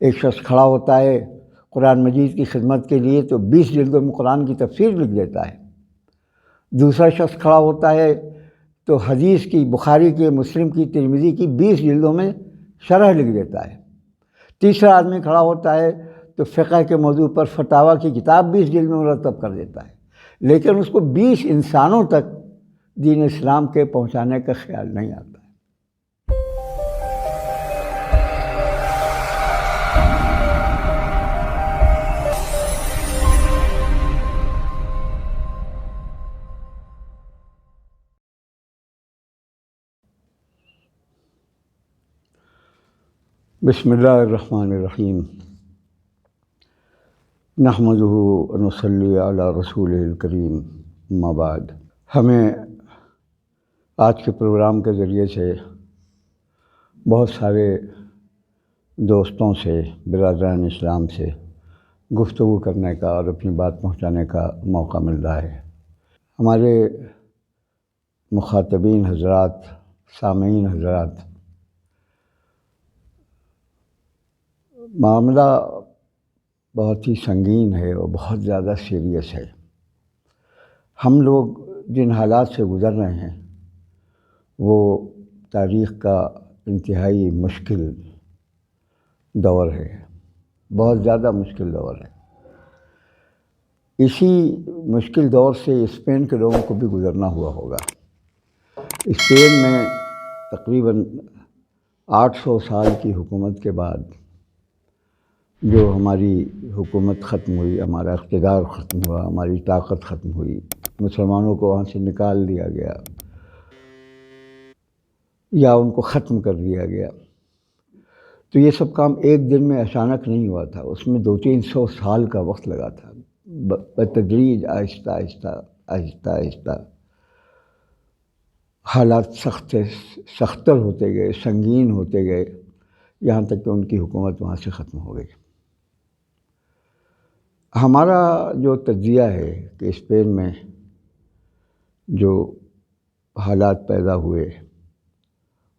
ایک شخص کھڑا ہوتا ہے قرآن مجید کی خدمت کے لیے تو 20 جلدوں میں قرآن کی تفسیر لکھ دیتا ہے. دوسرا شخص کھڑا ہوتا ہے تو حدیث کی، بخاری کے، مسلم کی، ترمذی کی 20 جلدوں میں شرح لکھ دیتا ہے. تیسرا آدمی کھڑا ہوتا ہے تو فقہ کے موضوع پر فتاویٰ کی کتاب 20 جلد میں مرتب کر دیتا ہے. لیکن اس کو 20 انسانوں تک دین اسلام کے پہنچانے کا خیال نہیں آتا. بسم اللہ الرحمن الرحیم. نحمدہ ونصلی علی رسولہ الکریم. اما بعد. ہمیں آج کے پروگرام کے ذریعے سے بہت سارے دوستوں سے، برادران اسلام سے گفتگو کرنے کا اور اپنی بات پہنچانے کا موقع مل رہا ہے. ہمارے مخاطبین حضرات، سامعین حضرات، معاملہ بہت ہی سنگین ہے اور بہت زیادہ سیریس ہے. ہم لوگ جن حالات سے گزر رہے ہیں وہ تاریخ کا انتہائی مشکل دور ہے، بہت زیادہ مشکل دور ہے. اسی مشکل دور سے اسپین کے لوگوں کو بھی گزرنا ہوا ہوگا. اسپین میں تقریباً 800 سال کی حکومت کے بعد جو ہماری حکومت ختم ہوئی، ہمارا اقتدار ختم ہوا، ہماری طاقت ختم ہوئی، مسلمانوں کو وہاں سے نکال دیا گیا یا ان کو ختم کر دیا گیا. تو یہ سب کام ایک دن میں اچانک نہیں ہوا تھا، اس میں 200-300 سال کا وقت لگا تھا. بتدریج، آہستہ آہستہ آہستہ آہستہ حالات سختر ہوتے گئے، سنگین ہوتے گئے، یہاں تک کہ ان کی حکومت وہاں سے ختم ہو گئی. ہمارا جو تجزیہ ہے کہ اسپین میں جو حالات پیدا ہوئے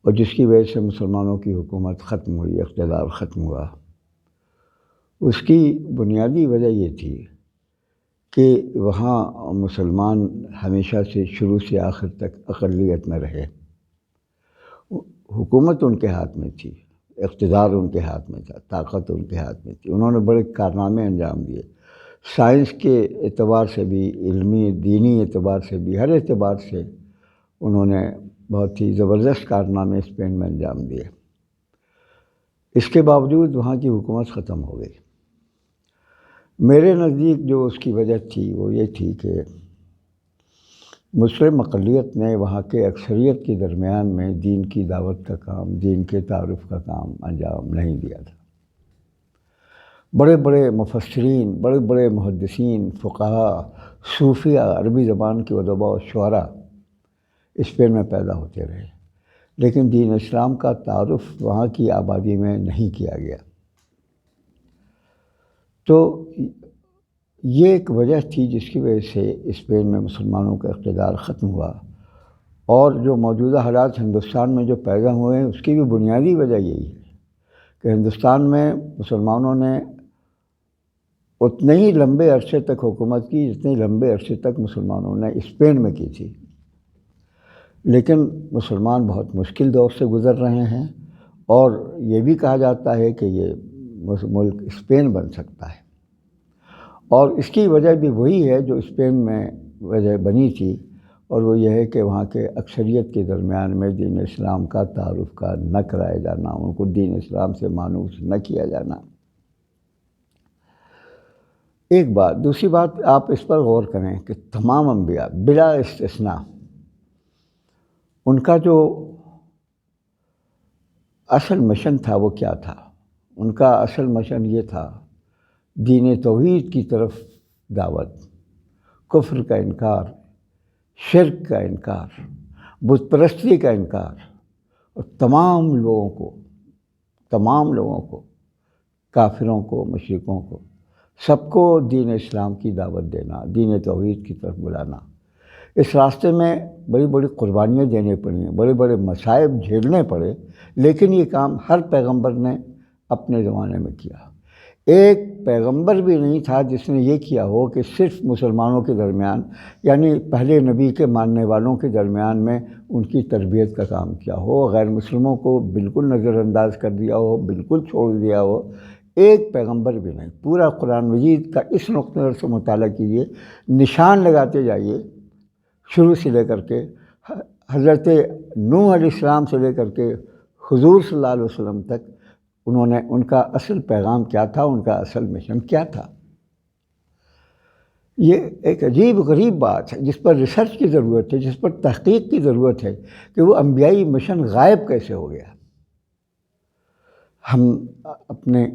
اور جس کی وجہ سے مسلمانوں کی حکومت ختم ہوئی، اقتدار ختم ہوا، اس کی بنیادی وجہ یہ تھی کہ وہاں مسلمان ہمیشہ سے، شروع سے آخر تک اقلیت میں رہے. حکومت ان کے ہاتھ میں تھی، اقتدار ان کے ہاتھ میں تھا، طاقت ان کے ہاتھ میں تھی. انہوں نے بڑے کارنامے انجام دیے، سائنس کے اعتبار سے بھی، علمی دینی اعتبار سے بھی، ہر اعتبار سے انہوں نے بہت ہی زبردست کارنامے اسپین میں انجام دیے. اس کے باوجود وہاں کی حکومت ختم ہو گئی. میرے نزدیک جو اس کی وجہ تھی وہ یہ تھی کہ مسلم اقلیت نے وہاں کے اکثریت کے درمیان میں دین کی دعوت کا کام، دین کے تعارف کا کام انجام نہیں دیا تھا. بڑے بڑے مفسرین، بڑے بڑے محدثین، فقہا، صوفیہ، عربی زبان کے ادباء و شعراء اسپین میں پیدا ہوتے رہے، لیکن دین اسلام کا تعارف وہاں کی آبادی میں نہیں کیا گیا. تو یہ ایک وجہ تھی جس کی وجہ سے اسپین میں مسلمانوں کا اقتدار ختم ہوا. اور جو موجودہ حالات ہندوستان میں جو پیدا ہوئے ہیں اس کی بھی بنیادی وجہ یہی ہے کہ ہندوستان میں مسلمانوں نے اتنے ہی لمبے عرصے تک حکومت کی جتنے لمبے عرصے تک مسلمانوں نے اسپین میں کی تھی. لیکن مسلمان بہت مشکل دور سے گزر رہے ہیں، اور یہ بھی کہا جاتا ہے کہ یہ ملک اسپین بن سکتا ہے. اور اس کی وجہ بھی وہی ہے جو اسپین میں وجہ بنی تھی، اور وہ یہ ہے کہ وہاں کے اکثریت کے درمیان میں دین اسلام کا تعارف کا نہ کرایا جانا، ان کو دین اسلام سے مانوس نہ کیا جانا. ایک بات. دوسری بات، آپ اس پر غور کریں کہ تمام انبیاء بلا استثناء ان کا جو اصل مشن تھا وہ کیا تھا؟ ان کا اصل مشن یہ تھا دین توحید کی طرف دعوت، کفر کا انکار، شرک کا انکار، بت پرستی کا انکار، اور تمام لوگوں کو، کافروں کو، مشرکوں کو، سب کو دین اسلام کی دعوت دینا، دین توحید کی طرف بلانا. اس راستے میں بڑی بڑی قربانیاں دینی پڑیں، بڑے بڑے مصائب جھیلنے پڑے، لیکن یہ کام ہر پیغمبر نے اپنے زمانے میں کیا۔ ایک پیغمبر بھی نہیں تھا جس نے یہ کیا ہو کہ صرف مسلمانوں کے درمیان، یعنی پہلے نبی کے ماننے والوں کے درمیان میں ان کی تربیت کا کام کیا ہو، غیر مسلموں کو بالکل نظر انداز کر دیا ہو، بالکل چھوڑ دیا ہو۔ ایک پیغمبر بھی نہیں۔ پورا قرآن مجید کا اس نقطہ نظر سے مطالعہ کیجیے، نشان لگاتے جائیے، شروع سے لے کر کے حضرت نوح علیہ السلام سے لے کر کے حضور صلی اللہ علیہ وسلم تک ان کا اصل پیغام کیا تھا، ان کا اصل مشن کیا تھا۔ یہ ایک عجیب غریب بات ہے جس پر ریسرچ کی ضرورت ہے، جس پر تحقیق کی ضرورت ہے کہ وہ انبیائی مشن غائب کیسے ہو گیا۔ ہم اپنے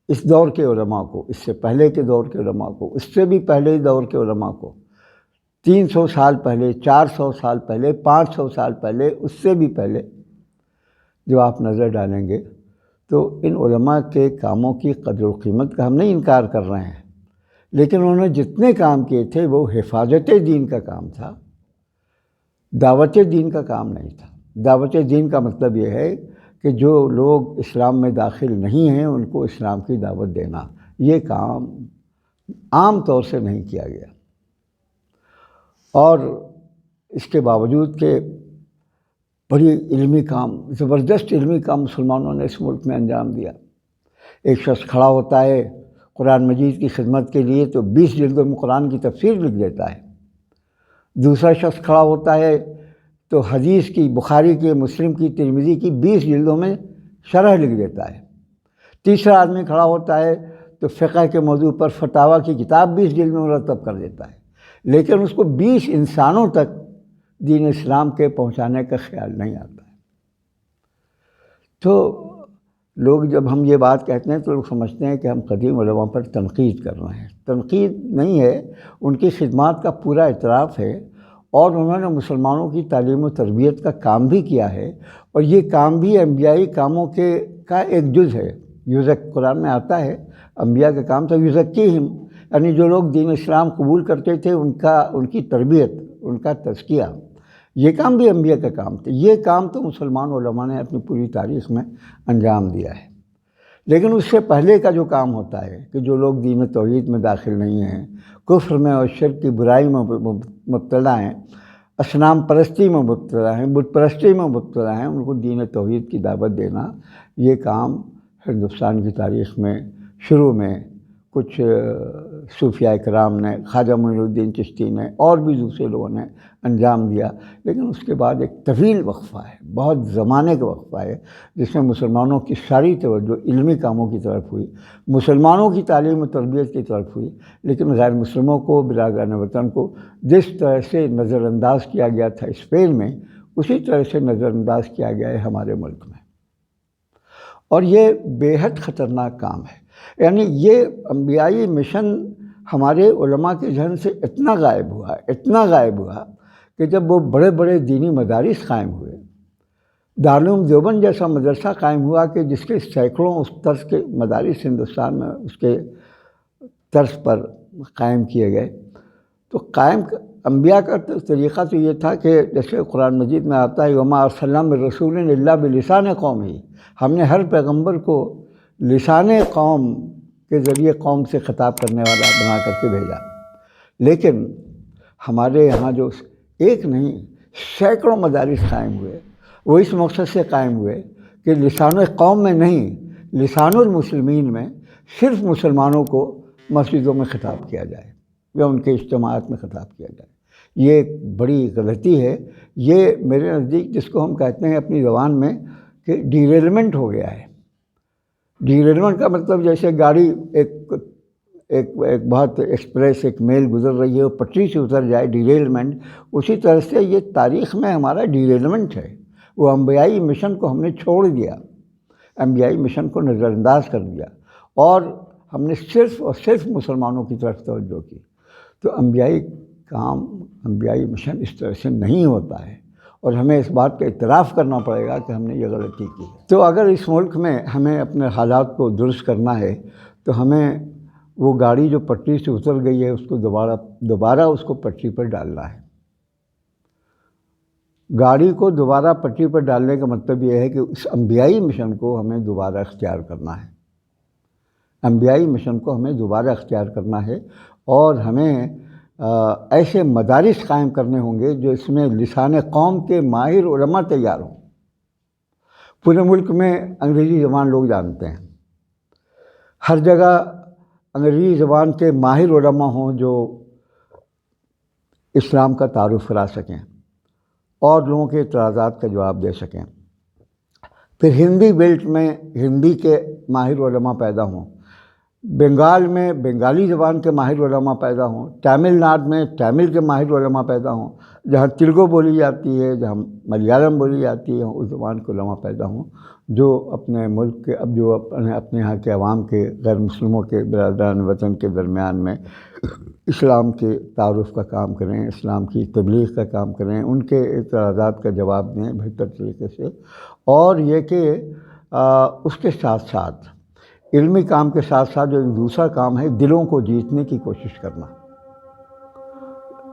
اس دور کے علماء کو، اس سے پہلے کے دور کے علماء کو، اس سے بھی پہلے دور کے علماء کو، 300 سال پہلے، 400 سال پہلے، 500 سال پہلے، اس سے بھی پہلے جو آپ نظر ڈالیں گے تو ان علماء کے کاموں کی قدر و قیمت کا ہم نہیں انکار کر رہے ہیں، لیکن انہوں نے جتنے کام کیے تھے وہ حفاظت دین کا کام تھا، دعوت دین کا کام نہیں تھا۔ دعوت دین کا مطلب یہ ہے کہ جو لوگ اسلام میں داخل نہیں ہیں ان کو اسلام کی دعوت دینا، یہ کام عام طور سے نہیں کیا گیا۔ اور اس کے باوجود کہ بڑی علمی کام، زبردست علمی کام مسلمانوں نے اس ملک میں انجام دیا۔ ایک شخص کھڑا ہوتا ہے قرآن مجید کی خدمت کے لیے تو 20 جلدوں میں قرآن کی تفسیر لکھ دیتا ہے۔ دوسرا شخص کھڑا ہوتا ہے تو حدیث کی، بخاری کی، مسلم کی، ترمذی کی 20 جلدوں میں شرح لکھ دیتا ہے۔ تیسرا آدمی کھڑا ہوتا ہے تو فقہ کے موضوع پر فتاویٰ کی کتاب 20 جلد میں مرتب کر دیتا ہے، لیکن اس کو 20 انسانوں تک دین اسلام کے پہنچانے کا خیال نہیں آتا ہے۔ تو لوگ جب ہم یہ بات کہتے ہیں تو لوگ سمجھتے ہیں کہ ہم قدیم علماء پر تنقید کر رہے ہیں۔ تنقید نہیں ہے، ان کی خدمات کا پورا اعتراف ہے، اور انہوں نے مسلمانوں کی تعلیم و تربیت کا کام بھی کیا ہے، اور یہ کام بھی انبیائی کاموں کا ایک جز ہے۔ قرآن میں آتا ہے انبیاء کا کام تھا یزکیہم، یعنی جو لوگ دین اسلام قبول کرتے تھے ان کی تربیت، ان کا تزکیہ، یہ کام بھی انبیاء کا کام تھا۔ یہ کام تو مسلمان علماء نے اپنی پوری تاریخ میں انجام دیا ہے۔ لیکن اس سے پہلے کا جو کام ہوتا ہے کہ جو لوگ دین توحید میں داخل نہیں ہیں، کفر میں اور شرک کی برائی میں مبتلا ہیں، اصنام پرستی میں مبتلا ہیں، بت پرستی میں مبتلا ہیں، ان کو دین توحید کی دعوت دینا، یہ کام ہندوستان کی تاریخ میں شروع میں کچھ صوفیاء کرام نے، خواجہ معین الدین چشتی نے اور بھی دوسرے لوگوں نے انجام دیا، لیکن اس کے بعد ایک طویل وقفہ ہے، بہت زمانے کا وقفہ ہے، جس میں مسلمانوں کی ساری توجہ علمی کاموں کی طرف ہوئی، مسلمانوں کی تعلیم و تربیت کی طرف ہوئی، لیکن غیر مسلموں کو، برادران وطن کو جس طرح سے نظر انداز کیا گیا تھا اسپین میں، اسی طرح سے نظر انداز کیا گیا ہے ہمارے ملک میں۔ اور یہ بے حد خطرناک کام ہے، یعنی یہ انبیائی مشن ہمارے علماء کے ذہن سے اتنا غائب ہوا کہ جب وہ بڑے بڑے دینی مدارس قائم ہوئے، دارالعلوم دیوبند جیسا مدرسہ قائم ہوا کہ جس کے سینکڑوں اس طرز کے مدارس ہندوستان میں اس کے طرز پر قائم کیے گئے، تو انبیاء کا طریقہ تو یہ تھا کہ جیسے قرآن مجید میں آتا ہے وَمَا أَرْسَلْنَا مِن رَّسُولٍ إِلَّا بِلِسَانِ قَوْمِهِ، ہم نے ہر پیغمبر کو لسان قوم کے ذریعے قوم سے خطاب کرنے والا بنا کر کے بھیجا۔ لیکن ہمارے یہاں جو ایک نہیں سینکڑوں مدارس قائم ہوئے، وہ اس مقصد سے قائم ہوئے کہ لسان قوم میں نہیں، لسان المسلمین میں صرف مسلمانوں کو مسجدوں میں خطاب کیا جائے یا ان کے اجتماعات میں خطاب کیا جائے۔ یہ ایک بڑی غلطی ہے، یہ میرے نزدیک جس کو ہم کہتے ہیں اپنی زبان میں کہ ڈیریلمنٹ ہو گیا ہے۔ ڈیریلمنٹ کا مطلب جیسے گاڑی ایک بہت ایکسپریس ایک میل گزر رہی ہے، وہ پٹری سے اتر جائے، ڈیریلمنٹ، اسی طرح سے یہ تاریخ میں ہمارا ڈیریلمنٹ ہے۔ وہ انبیائی مشن کو ہم نے چھوڑ دیا، انبیائی مشن کو نظر انداز کر دیا، اور ہم نے صرف اور صرف مسلمانوں کی طرف توجہ کی۔ تو انبیائی مشن اس طرح سے نہیں ہوتا ہے، اور ہمیں اس بات کا اعتراف کرنا پڑے گا کہ ہم نے یہ غلطی کی۔ تو اگر اس ملک میں ہمیں اپنے حالات کو درست کرنا ہے تو ہمیں وہ گاڑی جو پٹری سے اتر گئی ہے اس کو دوبارہ اس کو پٹری پر ڈالنا ہے۔ گاڑی کو دوبارہ پٹری پر ڈالنے کا مطلب یہ ہے کہ اس انبیائی مشن کو ہمیں دوبارہ اختیار کرنا ہے، انبیائی مشن کو ہمیں دوبارہ اختیار کرنا ہے، اور ہمیں ایسے مدارس قائم کرنے ہوں گے جو اس میں لسان قوم کے ماہر علماء تیار ہوں۔ پورے ملک میں انگریزی زبان لوگ جانتے ہیں، ہر جگہ انگریزی زبان کے ماہر علماء ہوں جو اسلام کا تعارف کرا سکیں اور لوگوں کے اعتراضات کا جواب دے سکیں۔ پھر ہندی بیلٹ میں ہندی کے ماہر علماء پیدا ہوں، بنگال میں بنگالی زبان کے ماہر علماء پیدا ہوں، تامل ناڈو میں تامل کے ماہر علماء پیدا ہوں، جہاں تیلگو بولی جاتی ہے، جہاں ملیالم بولی جاتی ہے، اس زبان کے علماء پیدا ہوں جو اپنے ملک کے جو اپنے یہاں کے عوام کے غیر مسلموں کے برادران وطن کے درمیان میں اسلام کے تعارف کا کام کریں، اسلام کی تبلیغ کا کام کریں، ان کے اعتراضات کا جواب دیں بہتر طریقے سے۔ اور یہ کہ اس کے ساتھ ساتھ علمی کام کے ساتھ ساتھ جو ایک دوسرا کام ہے، دلوں کو جیتنے کی کوشش کرنا،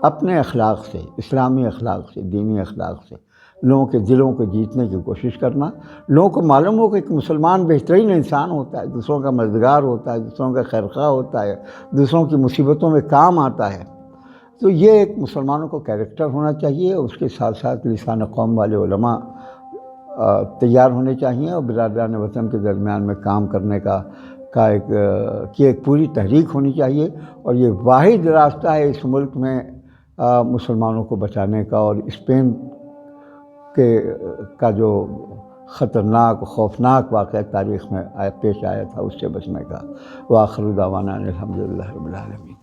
اپنے اخلاق سے، اسلامی اخلاق سے، دینی اخلاق سے لوگوں کے دلوں کو جیتنے کی کوشش کرنا۔ لوگوں کو معلوم ہو کہ ایک مسلمان بہترین انسان ہوتا ہے، دوسروں کا مددگار ہوتا ہے، دوسروں کا خیرخواہ ہوتا ہے، دوسروں کی مصیبتوں میں کام آتا ہے۔ تو یہ ایک مسلمانوں کو کیریکٹر ہونا چاہیے، اس کے ساتھ ساتھ لسان قوم والے علماء تیار ہونے چاہیے، اور برادران وطن کے درمیان میں کام کرنے کا ایک پوری تحریک ہونی چاہیے۔ اور یہ واحد راستہ ہے اس ملک میں مسلمانوں کو بچانے کا، اور اسپین کا جو خطرناک خوفناک واقعہ تاریخ میں پیش آیا تھا اس سے بچنے کا۔ وآخر دعوانا الحمدللہ رب العالمین۔